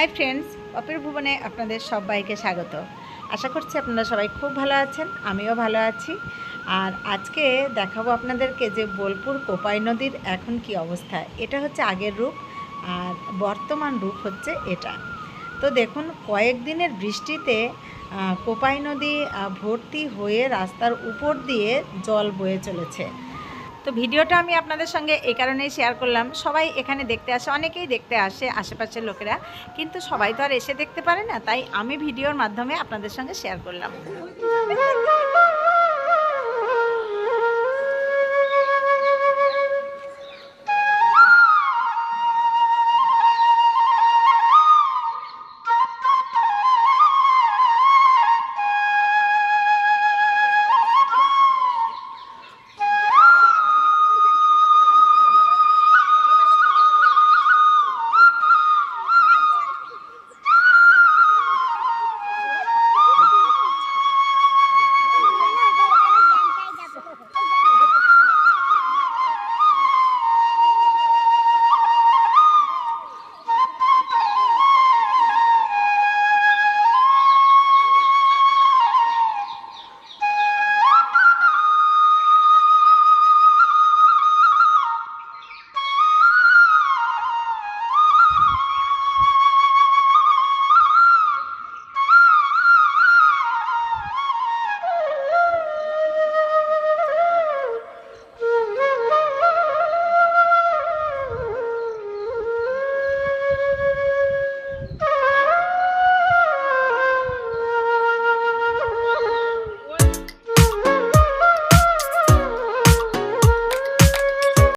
Hi friends, পপির ভুবনে আপনাদের সবাইকে স্বাগত। আশা করছি আপনারা সবাই খুব ভালো আছেন, আমিও ভালো আছি। আর আজকে দেখাবো আপনাদেরকে যে বোলপুর কোপাই নদীর এখন কি অবস্থা। এটা হচ্ছে আগের রূপ আর বর্তমান রূপ হচ্ছে এটা। তো দেখুন, কয়েকদিনের বৃষ্টিতে কোপাই নদী ভর্তি হয়ে রাস্তার উপর দিয়ে জল বয়ে চলেছে। তো ভিডিওটা আমি আপনাদের সঙ্গে এই কারণেই শেয়ার করলাম, সবাই এখানে দেখতে আসে, অনেকেই দেখতে আসে আশেপাশের লোকেরা, কিন্তু সবাই তো আর এসে দেখতে পারে না, তাই আমি ভিডিওর মাধ্যমে আপনাদের সঙ্গে শেয়ার করলাম।